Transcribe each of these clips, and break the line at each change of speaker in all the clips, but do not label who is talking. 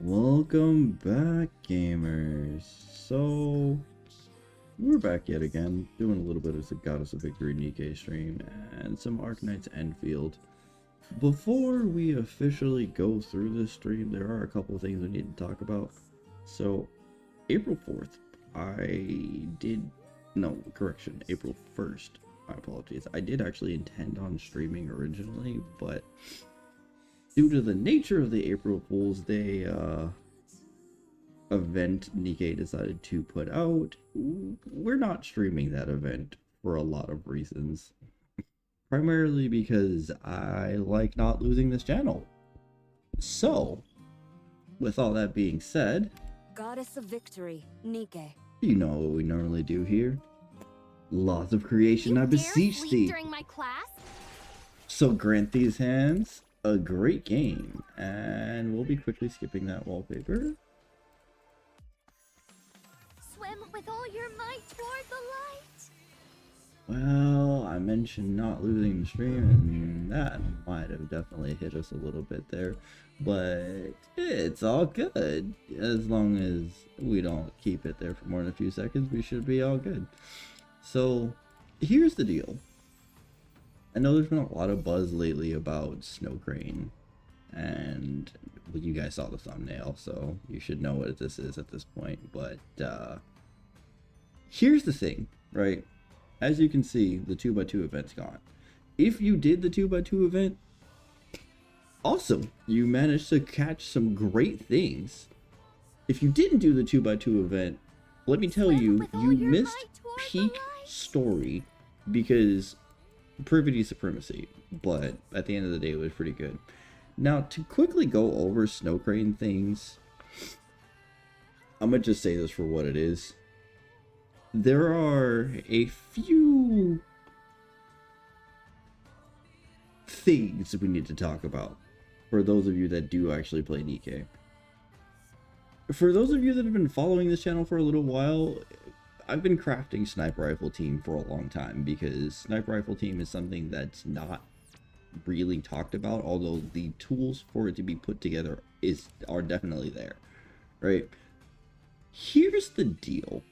Welcome back, gamers. So, we're back yet again, doing a little bit of the Goddess of Victory Nikke stream and some Arknights Enfield. Before we officially go through this stream, there are a couple of things we need to talk about. So, April 4th, April 1st, my apologies. I did actually intend on streaming originally, but due to the nature of the April Fool's Day event Nikke decided to put out, we're not streaming that event for a lot of reasons. Primarily because I like not losing this channel. So, with all that being said,
Goddess of Victory, Nikke.
you know what we normally do here. Laws of creation, I beseech thee.
During my class?
So grant these hands a great game, and we'll be quickly skipping that wallpaper.
Swim with all your might toward the light.
Well, I mentioned not losing the stream, and that might have definitely hit us a little bit there, but it's all good. As long as we don't keep it there for more than a few seconds, we should be all good. So, here's the deal. I know there's been a lot of buzz lately about Snow Crane, and well, you guys saw the thumbnail, so you should know what this is at this point, but here's the thing, right? As you can see, the 2x2 event's gone. If you did the 2x2 event, awesome. You managed to catch some great things. If you didn't do the 2x2 event, let me tell you, you missed peak story because Privity Supremacy, but at the end of the day, it was pretty good. Now, to quickly go over Snow Crane things, I'm gonna just say this for what it is. There are a few things we need to talk about for those of you that do actually play Nikke. For those of you that have been following this channel for a little while, I've been crafting Sniper Rifle Team for a long time because Sniper Rifle Team is something that's not really talked about, although the tools for it to be put together are definitely there, right? Here's the deal.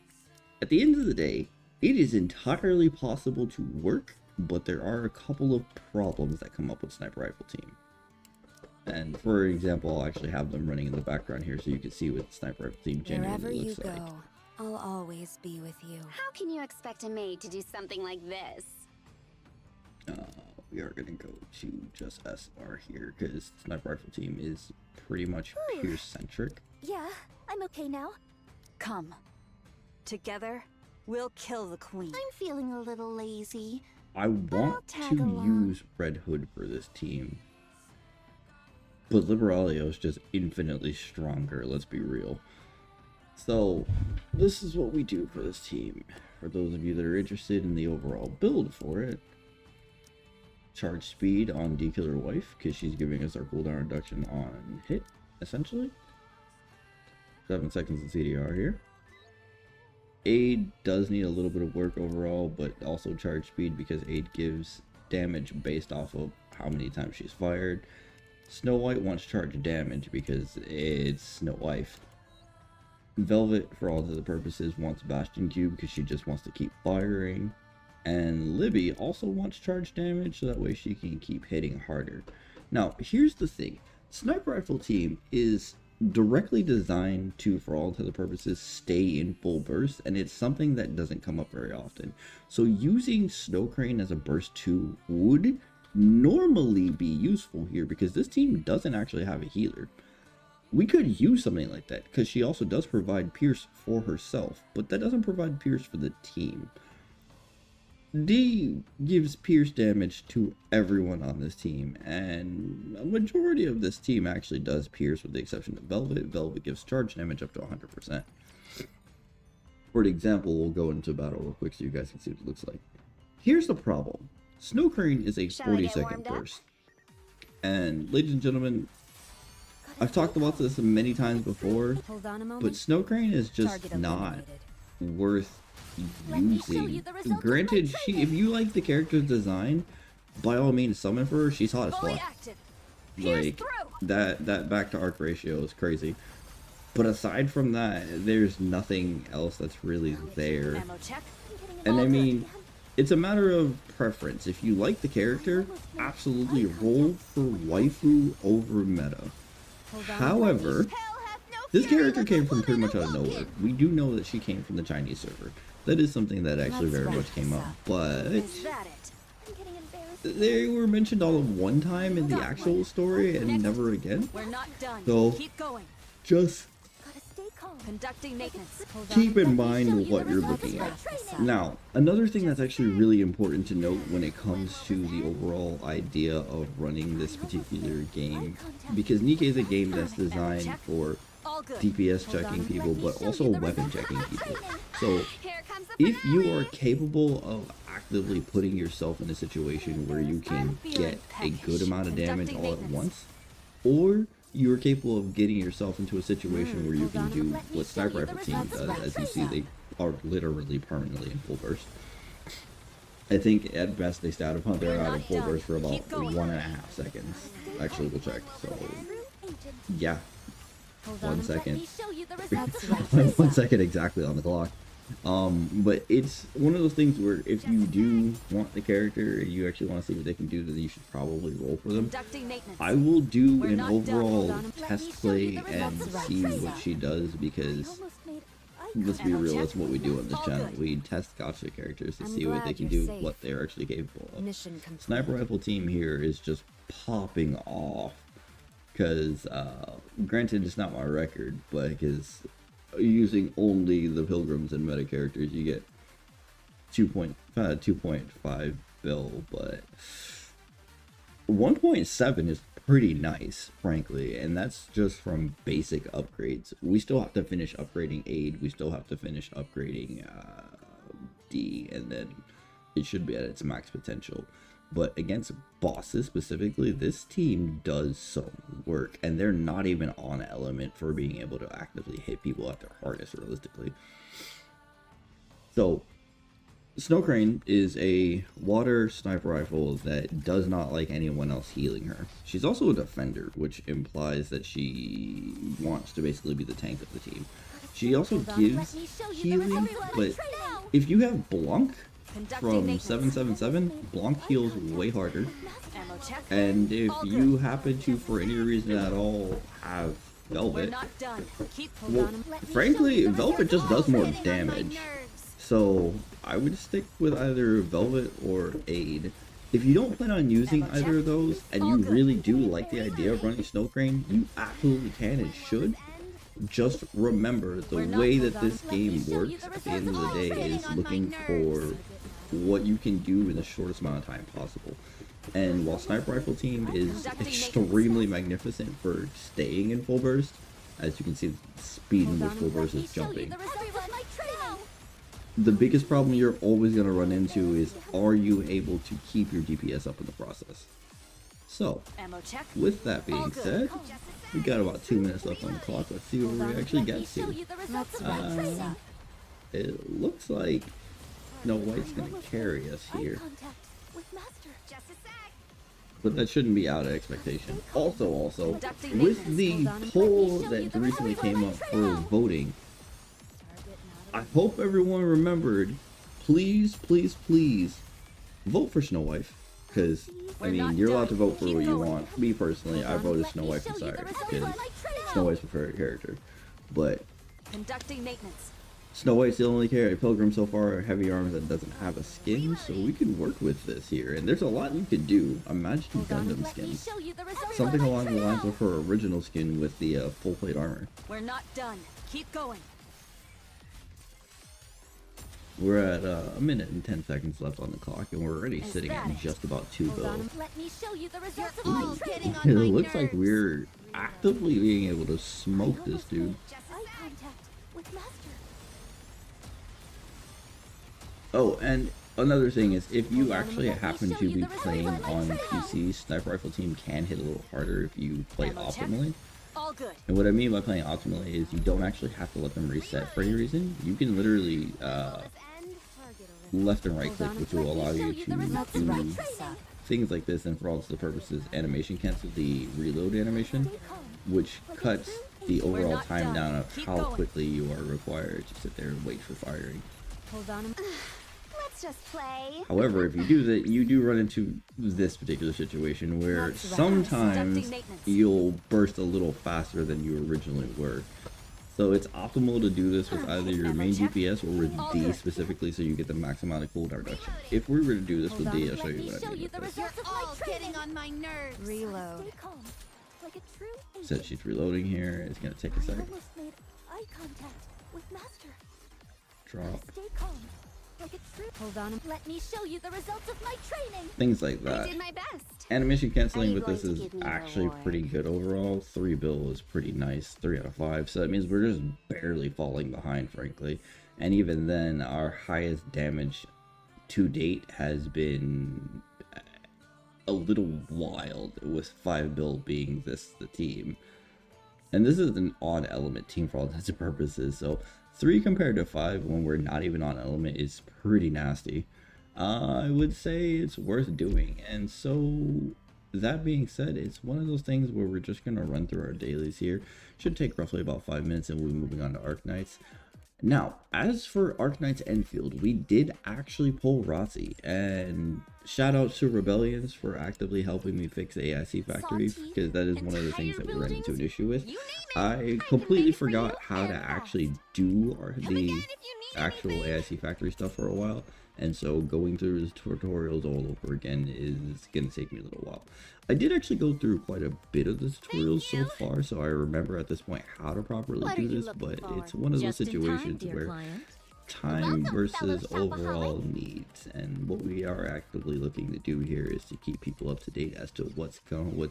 At the end of the day, it is entirely possible to work, but there are a couple of problems that come up with Sniper Rifle Team. And for example, I'll actually have them running in the background here so you can see what Sniper Rifle Team genuinely looks like.
Wherever you go, I'll always be with you.
How can you expect a maid to do something like this?
We are gonna go to just SR here because Sniper Rifle Team is pretty much Pierce centric.
Yeah, I'm okay now.
Come. Together, we'll kill the queen.
I'm feeling a little lazy.
I want to use Red Hood for this team, but Liberalio is just infinitely stronger, let's be real. So, this is what we do for this team. For those of you that are interested in the overall build for it, charge speed on W.O.L.F, because she's giving us our cooldown reduction on hit, essentially. 7 seconds of CDR here. Aid does need a little bit of work overall, but also charge speed because Aid gives damage based off of how many times she's fired. Snow White wants charge damage because it's Snow White. Velvet, for all other purposes, wants Bastion Q because she just wants to keep firing. And Libby also wants charge damage so that way she can keep hitting harder. Now, here's the thing. Sniper Rifle Team is directly designed to, for all intents and purposes, stay in full burst, and it's something that doesn't come up very often. So using Snow Crane as a burst 2 would normally be useful here because this team doesn't actually have a healer. We could use something like that because she also does provide Pierce for herself, but that doesn't provide Pierce for the team. D gives Pierce damage to everyone on this team, and a majority of this team actually does Pierce with the exception of Velvet. Velvet gives charge damage up to 100%. For example, we'll go into battle real quick so you guys can see what it looks like. Here's the problem. Snow Crane is a 40-second burst. And ladies and gentlemen, I've talked about this many times before,
Hold on a moment.
but Snow Crane is just
Target
not
eliminated.
worth
Let me show
using.
you the result of
Granted,
my
if you like the character's design, by all means summon for her. She's hot as
Fully
fuck.
active. Pierce
Like
through.
that back to arc ratio is crazy. But aside from that, there's nothing else that's really there.
Ammo check.
And I mean, it's a matter of preference. If you like the character, absolutely roll for waifu over meta. However, this character came from pretty much out of nowhere. We do know that she came from the Chinese server. That is something that actually very much came up. But
Is that it?
I'm getting embarrassed.
they were mentioned all of one time in the actual story and never again.
We're not done.
So-
Keep going.
Just
Gotta stay calm.
Conducting maintenance. Hold on.
keep in mind what you're looking at. Now, another thing that's actually really important to note when it comes to the overall idea of running this particular game, because Nikke is a game that's designed for
All good.
DPS checking people, but also weapon checking people. So,
Here comes the
if you are capable of actively putting yourself in a situation where you can get a good amount of damage all at once, or you're capable of getting yourself into a situation where you can do what Sniper Rifle Team does, as you see, they are literally permanently in full burst. I think at best they stat upon they're out in full burst for about 1.5 seconds. Actually, we'll check. So, yeah,
Hold
1
on.
Let
second.
me show you the results.
1 second exactly on the clock. But it's one of those things where if you do want the character and you actually want to see what they can do, then you should probably roll for them.
Conducting maintenance.
I will do
We're
an
not done.
overall
Hold on.
test play and see what she does, because let's be real, that's what we do on this channel. We test gotcha characters to
I'm
see what they
glad
can
you're
do,
safe.
what they're actually capable of.
Mission complete.
Sniper Rifle Team here is just popping off, because granted it's not my record, but because using only the pilgrims and meta characters you get 2.5 bill, but 1.7 is pretty nice, frankly, and that's just from basic upgrades. We still have to finish upgrading aid, we still have to finish upgrading D, and then it should be at its max potential. But against bosses specifically, this team does some work, and they're not even on element for being able to actively hit people at their hardest realistically. So Snow Crane is a water sniper rifle that does not like anyone else healing her. She's also a defender, which implies that she wants to basically be the tank of the team. She also gives healing, but if you have Blanc from 777, Blanc heals way harder.
Ammo check.
And if
All
you
good.
happen to, for any reason at all, have
We're
Velvet,
not done. Keep hold
well,
on.
frankly, Velvet just does more damage. So I would stick with either Velvet or Aid. If you don't plan on using either of those, and you really do like the idea of running Snow Crane, you absolutely can and should. Just remember, the way that this game works at the end of the day is looking for what you can do in the shortest amount of time possible. And while Sniper Rifle Team is extremely magnificent for staying in full burst, as you can see, the speed in which full burst is jumping. The biggest problem you're always going to run into is, are you able to keep your DPS up in the process? So,
Ammo check.
with that being said, we got about 2 minutes left on the clock. Let's see where we actually get to. It looks like Snow White's going to carry us here, but that shouldn't be out of expectation. Also, with the poll that recently came up for voting, I hope everyone remembered, please, please, please, vote for Snow White. Because, I mean, you're allowed to vote for what you want. Me personally, I voted Snow White and Cyrus, because Snow White's my favorite character. But
Conducting maintenance.
Snow White's the only pilgrim so far, heavy arms, that doesn't have a skin, so we can work with this here. And there's a lot you could do. Imagine Gundam skins. Something along the lines of her original skin with the full plate armor.
We're not done. Keep going.
We're at 1 minute and 10 seconds left on the clock, and we're already
Is
sitting
that
at
it?
just about 2
Hold
bill.
on.
Let me show you the results
You're
of
all
my
getting
training.
on
It
my
looks like
nerves.
we're actively being able to smoke this dude.
Eye contact with Master.
Oh, and another thing is, if you actually happen to be playing on PC, Sniper Rifle Team can hit a little harder if you play
Ammo check.
optimally.
All good.
And what I mean by playing optimally is you don't actually have to let them reset for any reason. You can literally left and right click, which will allow you to do things like this, and for all intents and purposes, animation cancel the reload animation, which cuts the overall
not
time
done.
down of
Keep
how
going.
quickly you are required to sit there and wait for firing.
Hold on.
Let's just play.
However, if you do that, you do run into this particular situation where
That's right.
sometimes
Conducting maintenance.
you'll burst a little faster than you originally were. So it's optimal to do this with either your main DPS or with
All
D
good.
specifically, so you get the max amount of cooldown reduction. If we were to do this with D, I'll show
Let
you
me
what I
show
mean
you
with
the
this.
results of my training.
on my nerves.
Reload.
Stay calm, like a true agent.
Since she's reloading here, it's gonna take a
I
second.
almost made eye contact with Master.
Drop.
Stay calm, like a true.
Hold on.
Let me show you the results of my training.
Things like
I
that.
did my best.
Animation canceling
Are you
with this
going
is
to give me a
actually
reward?
pretty good overall. 3 bill is pretty nice, 3 out of 5. So that means we're just barely falling behind, frankly. And even then, our highest damage to date has been a little wild, with 5 bill being the team. And this is an odd element team for all intents and purposes. So 3 compared to 5 when we're not even on element is pretty nasty. I would say it's worth doing. And so that being said, it's one of those things where we're just gonna run through our dailies here. Should take roughly about 5 minutes, and we'll be moving on to Arknights. Now, as for Arknights Enfield, we did actually pull Rossi, and shout out to Rebellions for actively helping me fix the AIC factory, because that is one of the things that we ran into an issue with. I completely forgot how to actually do the actual AIC factory stuff for a while, and so going through the tutorials all over again is gonna take me a little while. I did actually go through quite a bit of the tutorials so far, so I remember at this point how to properly
What are
do
you
this,
looking
but
for?
it's one of those
Just in time,
situations
dear
where
client.
time
Welcome,
versus
fellow
overall
shopaholic.
needs, and what we are actively looking to do here is to keep people up to date as to what's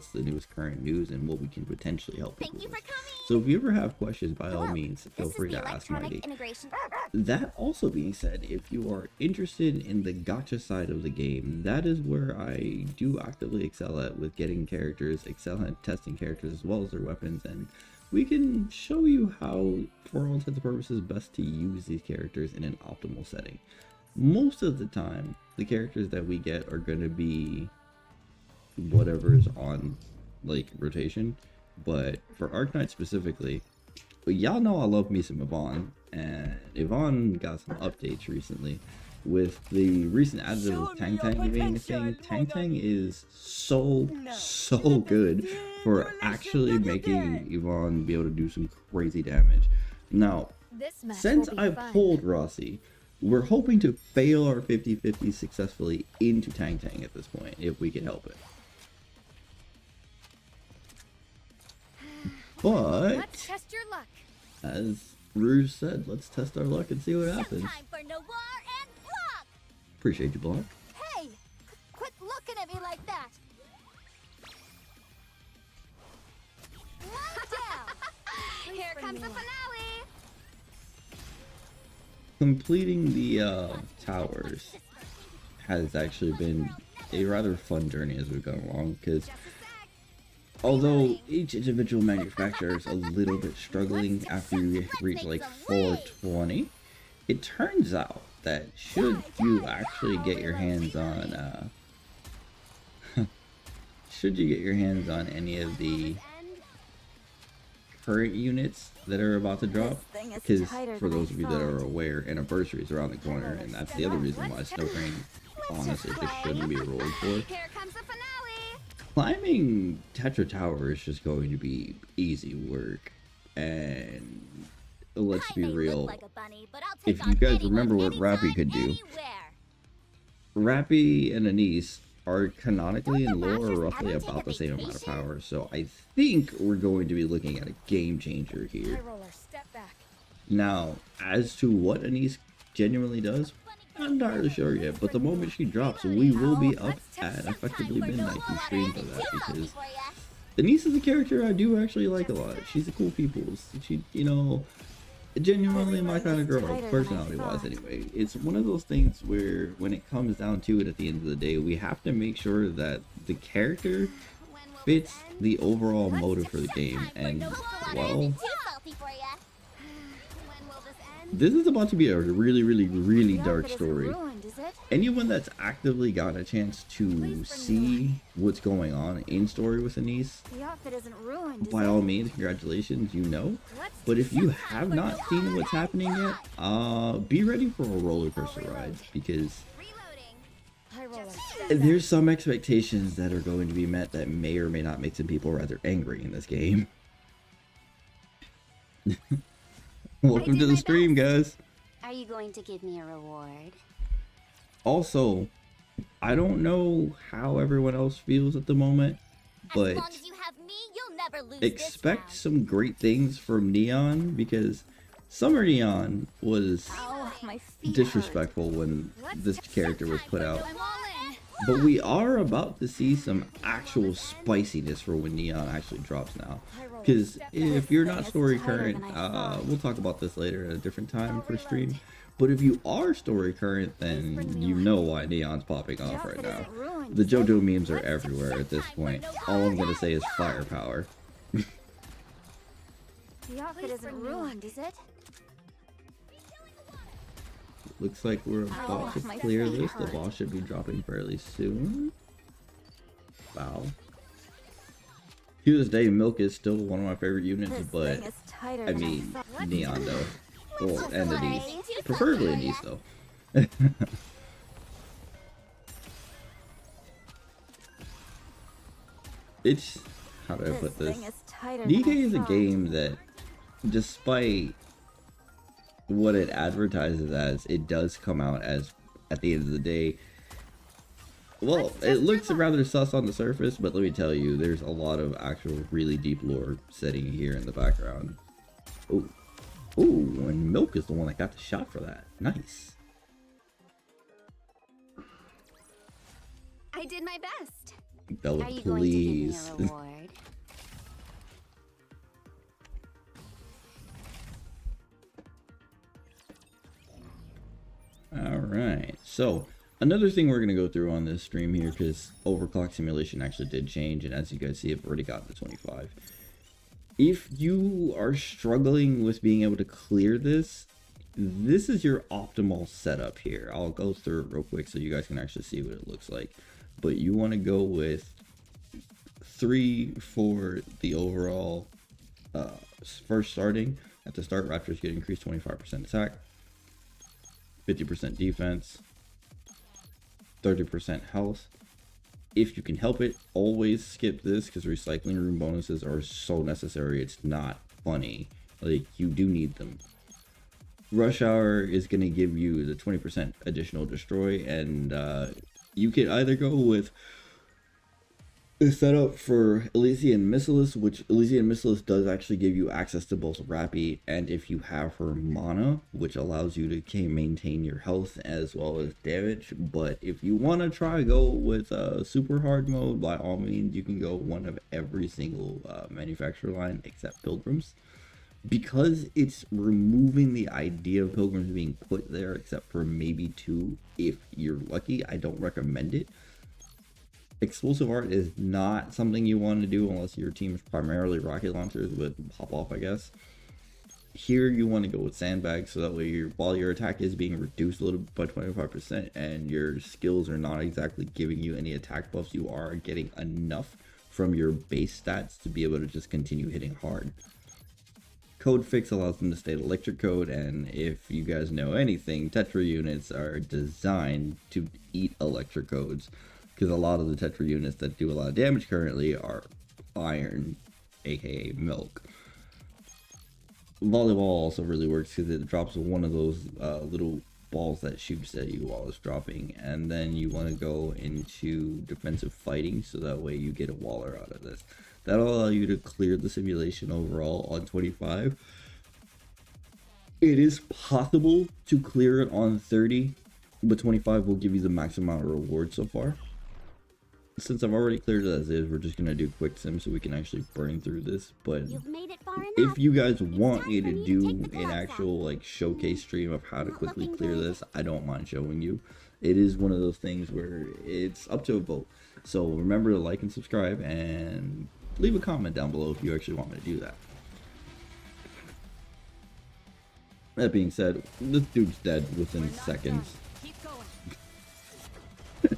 the newest current news and what we can potentially help people
Thank you for
with.
coming.
So if you ever have questions, by all
Hello,
means, feel
This
free
is the
to ask
electronic
Mighty.
integration.
That also being said, if you are interested in the gacha side of the game, that is where I do actively excel at, with getting characters, excel at testing characters as well as their weapons, and we can show you how, for all intents and purposes, best to use these characters in an optimal setting. Most of the time, the characters that we get are going to be whatever's on, like, rotation, but for Arknights specifically, y'all know I love me some Yvonne, and Yvonne got some updates recently. With the recent additive of Tang Tang being a thing, Tang Tang is so good for actually making Yvonne be able to do some crazy damage. Now,
This match
since
will be
I
fun.
pulled Rossi, we're hoping to fail our 50-50 successfully into Tang Tang at this point, if we can help it. But
Let's test your luck.
as Rouge said, let's test our luck and see what happens.
Time for Noir and Block.
Appreciate you, Block.
Hey, quit looking at me like that. One down.
Here comes the finale.
Completing the towers has actually been a rather fun journey as we've gone along, because although each individual manufacturer is a little bit struggling after you reach like 420, it turns out that should you actually get your hands on any of the current units that are about to drop,
This thing is
because
tighter
for
than I
those of you that
thought.
are aware, anniversary is around the corner, and that's the other reason why Snow Crane honestly just shouldn't be rolled for.
Here comes the finale.
Climbing Tetra Tower is just going to be easy work, and let's
I
be
may look
real,
like a bunny, but I'll take
if you
on
guys
anyone,
remember what
anytime,
Rappy could do,
anywhere.
Rappy and Anise are canonically in lore roughly about the same amount of power, so I think we're going to be looking at a game changer here.
High roller, step back.
Now, as to what Anise genuinely does, I'm not entirely sure yet, but the moment she drops, we will be up at effectively midnight to stream for that, because Anise is a character I do actually like a lot. She's a cool people. She, you know, genuinely my kind of girl, personality-wise anyway. It's one of those things where, when it comes down to it at the end of the day, we have to make sure that the character fits the overall motive for the game, and, well, this is about to be a really dark story.
is it?
anyone that's actively gotten a chance to see what's going on in story with Anise,
The outfit isn't ruined, is
by
it?
all means, congratulations, you know.
Let's
But
do
if you
some
have
for
not
the
seen what's
high.
happening yet, be ready for a roller coaster ride, because
Reloading.
High roller.
there's some expectations that are going to be met that may or may not make some people rather angry in this game. Welcome
did
to the
my
stream, guys.
Are you going to give me a reward?
Also, I don't know how everyone else feels at the moment, but
As long as you have me, you'll never lose
expect
this
some great things from Neon, because Summer Neon was
round. Oh, my feet
disrespectful when this character was put out.
I'm all in.
But we are about to see some actual spiciness for when Neon actually drops now. Because if you're not story current, we'll talk about this later at a different time for stream. But if you are story current, then you know why Neon's popping off right now. The JoJo memes are everywhere at this point. All I'm gonna say is firepower.
The outfit isn't ruined, is it?
Looks like we're about to clear this. The boss should be dropping fairly soon. Wow. To this day, Milk is still one of my favorite units,
This
but
thing is tighter
I
than
mean,
thought.
Neon though. Well, and Anise. Preferably Anise though. It's, how do I
This
put this?
thing is tighter than
Nikke
I
is a
thought.
game that, despite what it advertises as, it does come out as, at the end of the day, well, it looks rather sus on the surface, but let me tell you, there's a lot of actual really deep lore sitting here in the background. Oh, and Milk is the one that got the shot for that. Nice.
I did my best.
Bella,
Are you going to give me
please.
a reward?
Alright, so another thing we're going to go through on this stream here, because overclock simulation actually did change, and as you guys see, I've already got the 25. If you are struggling with being able to clear this, this is your optimal setup here. I'll go through it real quick so you guys can actually see what it looks like. But you want to go with 3 for the overall first starting. At the start, Raptors get increased 25% attack, 50% defense, 30% health. If you can help it, always skip this, because recycling room bonuses are so necessary. It's not funny. Like, you do need them. Rush Hour is going to give you the 20% additional destroy, and you can either go with the setup for Elysian Missilus, which Elysian Missilus does actually give you access to both Rappy, and if you have her mana, which allows you to maintain your health as well as damage. But if you want to try go with super hard mode, by all means you can go one of every single manufacturer line except Pilgrims, because it's removing the idea of Pilgrims being put there, except for maybe 2 if you're lucky. I don't recommend it. Explosive art is not something you want to do unless your team is primarily rocket launchers with pop off, I guess. Here you want to go with sandbags, so that way while your attack is being reduced a little bit by 25% and your skills are not exactly giving you any attack buffs, you are getting enough from your base stats to be able to just continue hitting hard. Code Fix allows them to stay at electric code, and if you guys know anything, Tetra units are designed to eat electric codes, because a lot of the Tetra units that do a lot of damage currently are iron, aka milk. Volleyball also really works because it drops one of those little balls that shoots at you while it's dropping, and then you want to go into defensive fighting, so that way you get a waller out of this. That'll allow you to clear the simulation overall on 25. It is possible to clear it on 30, but 25 will give you the maximum amount of reward so far. Since I've already cleared it as is, we're just gonna do quick sim so we can actually burn through this. But
You've made it far enough.
if you guys want me to
time for me to
do
take the
an
gloves
actual like showcase stream of how to
Not
quickly
looking
clear
good.
this, I don't mind showing you. It is one of those things where it's up to a vote. So remember to like and subscribe, and leave a comment down below if you actually want me to do that. That being said, this dude's dead within seconds.
Keep going.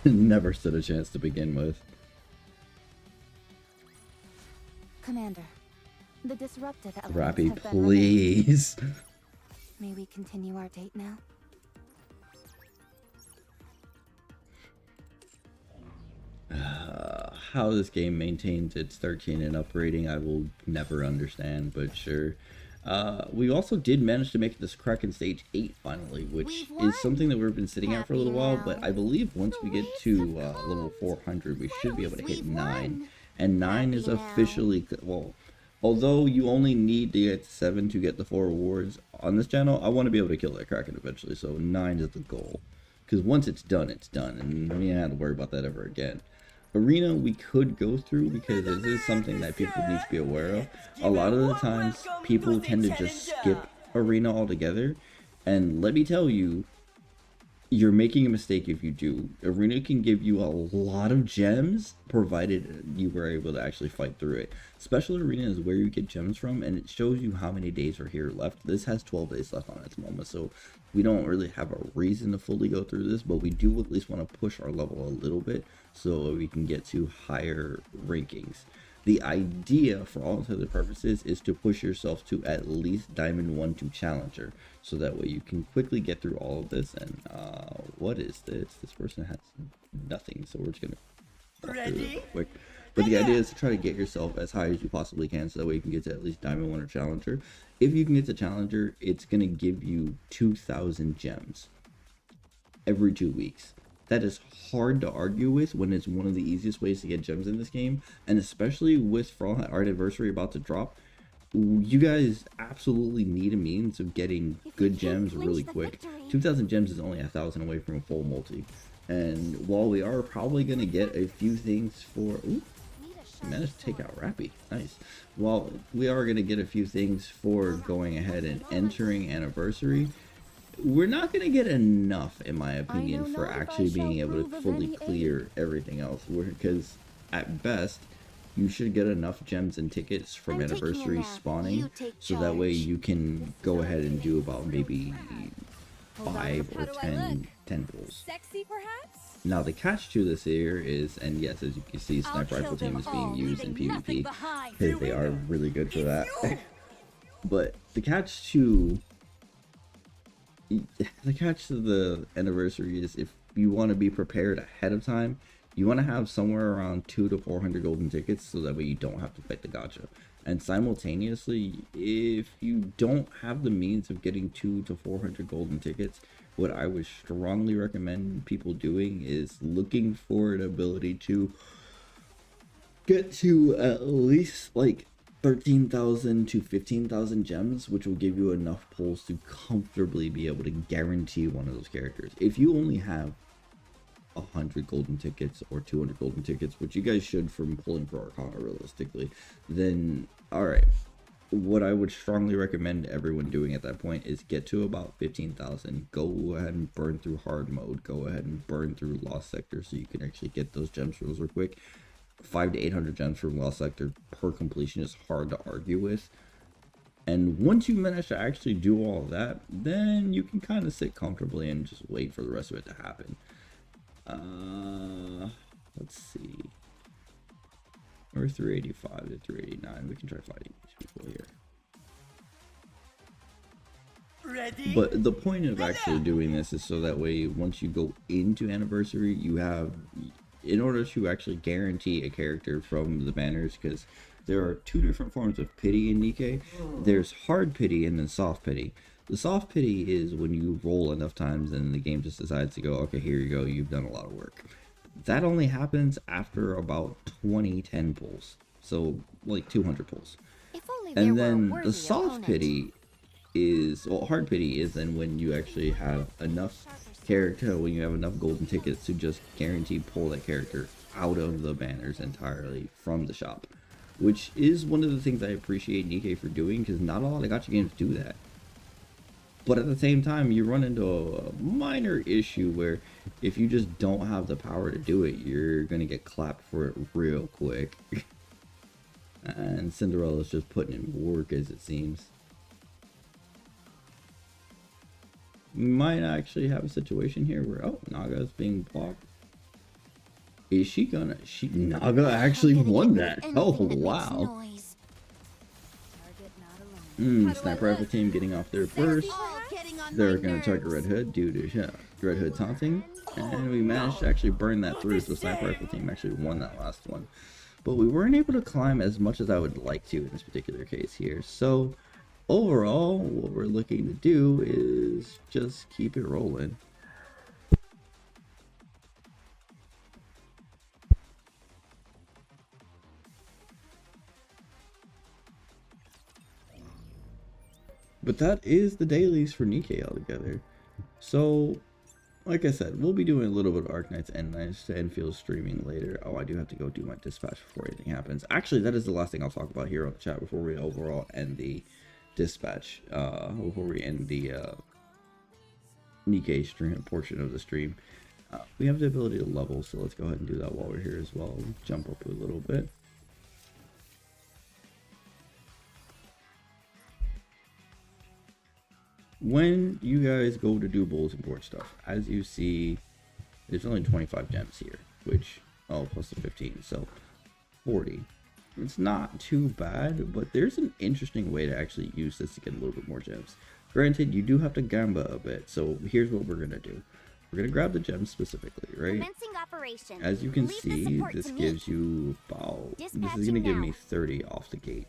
Never stood a chance to begin with.
Commander, the disruptive elements
Rappy,
have been removed.
please.
May we continue our date now?
How this game maintains its 13 and up rating, I will never understand, but sure. We also did manage to make this Kraken Stage 8 finally, which is something that we've been sitting at for a little while, but I believe once we get to level 400, we should be able to hit 9. And 9 is officially, well, although you only need to get 7 to get the 4 rewards on this channel, I want to be able to kill that Kraken eventually, so 9 is the goal. Because once it's done, and we don't have to worry about that ever again. Arena we could go through because this is something that people need to be aware of. A lot of the times people tend to just skip Arena altogether, and let me tell you, you're making a mistake if you do. Arena can give you a lot of gems provided you were able to actually fight through it. Special Arena is where you get gems from, and it shows you how many days are here left. This has 12 days left on its moment, so we don't really have a reason to fully go through this, but we do at least want to push our level a little bit so we can get to higher rankings. The idea, for all intents and purposes, is to push yourself to at least Diamond 1 to Challenger, so that way you can quickly get through all of this. And what is this? This person has nothing, so we're just gonna walk through it real quick. But the idea is to try to get yourself as high as you possibly can, so that way you can get to at least Diamond 1 or Challenger. If you can get to Challenger, it's gonna give you 2,000 gems every 2 weeks. That is hard to argue with when it's one of the easiest ways to get gems in this game, and especially with For All Art Anniversary about to drop, you guys absolutely need a means of getting good gems really quick. 2,000 gems is only 1,000 away from a full multi, and while we are probably going to get a few things for... Ooh, managed to take out Rappy. Nice. While we are going to get a few things for going ahead and entering Anniversary, we're not going to get enough, in my opinion, for actually being able to fully clear everything else. Because at best, you should get enough gems and tickets from Anniversary spawning, so that way you can go ahead and do about maybe 5 or 10 pulls.
Sexy, perhaps?
Now the catch to this here is, and yes, as you can see, Sniper Rifle Team is being used in PvP, because they are really good for that. But the catch to the Anniversary is, if you want to be prepared ahead of time, you want to have somewhere around 200 to 400 golden tickets, so that way you don't have to fight the gacha. And simultaneously, if you don't have the means of getting 200 to 400 golden tickets, what I would strongly recommend people doing is looking for an ability to get to at least like 13,000 to 15,000 gems, which will give you enough pulls to comfortably be able to guarantee one of those characters. If you only have 100 golden tickets or 200 golden tickets, which you guys should from pulling for Arcana realistically, then alright. What I would strongly recommend everyone doing at that point is get to about 15,000. Go ahead and burn through hard mode. Go ahead and burn through Lost Sector so you can actually get those gems real quick. 500 to 800 gems from Lost Sector per completion is hard to argue with. And once you manage to actually do all of that, then you can kind of sit comfortably and just wait for the rest of it to happen. Let's see. We're 385 to 389. We can try fighting these people here.
Ready?
But the point of actually doing this is so that way once you go into Anniversary, you have, in order to actually guarantee a character from the banners, because there are two different forms of pity in Nikke. There's hard pity and then soft pity. The soft pity is when you roll enough times and the game just decides to go, okay, here you go, you've done a lot of work. That only happens after about 20-10 pulls, so like 200 pulls.
If only there
And
were a
then
worthy
the soft
opponent.
pity is, well, hard pity is then when you actually have enough character, when you have enough golden tickets to just guarantee pull that character out of the banners entirely from the shop, which is one of the things I appreciate Nikke for doing, because not a lot of gacha games do that. But at the same time, you run into a minor issue where if you just don't have the power to do it, you're going to get clapped for it real quick. And Cinderella's just putting in work, as it seems. We might actually have a situation here where, oh, Naga's being blocked. Is she gonna? Naga actually
I'm gonna
won
get rid
that.
of
Oh
anything that makes
wow.
noise.
Target not alone.
Sniper rifle team getting off there
They're
first.
all getting on
They're
my
gonna target
nerves.
Red Hood due to Red Hood taunting, and we managed to actually burn that through. So sniper rifle team actually won that last one, but we weren't able to climb as much as I would like to in this particular case here. So overall, what we're looking to do is just keep it rolling. But that is the dailies for Nikke altogether. So, like I said, we'll be doing a little bit of Arknights and Enfield streaming later. Oh, I do have to go do my dispatch before anything happens. Actually, that is the last thing I'll talk about here on the chat before we overall end the dispatch. Before we end the Nikke stream portion of the stream. We have the ability to level, so let's go ahead and do that while we're here as well. Jump up a little bit. When you guys go to do bulletin board stuff, as you see, there's only 25 gems here, which, oh, plus the 15, so 40. It's not too bad, but there's an interesting way to actually use this to get a little bit more gems. Granted, you do have to gamba a bit, so here's what we're going to do. We're going to grab the gems specifically, right?
Commencing operation.
As you can
Leave the
see,
support
this
to me.
gives you about, this is going to
Dispatching
give
now.
me 30 off the gate.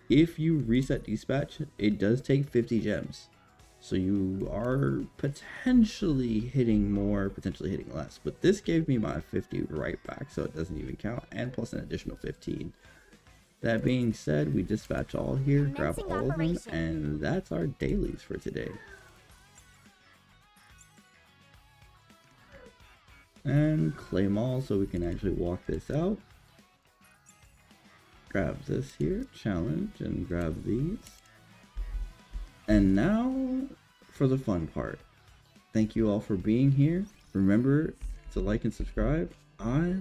If you reset dispatch, it does take 50 gems. So you are potentially hitting more, potentially hitting less. But this gave me my 50 right back, so it doesn't even count. And plus an additional 15. That being said, we dispatch all here, grab
Commencing
all of them,
operation.
and that's our dailies for today. And claim all so we can actually walk this out. Grab this here, challenge, and grab these. And now for the fun part. Thank you all for being here. Remember to like and subscribe. I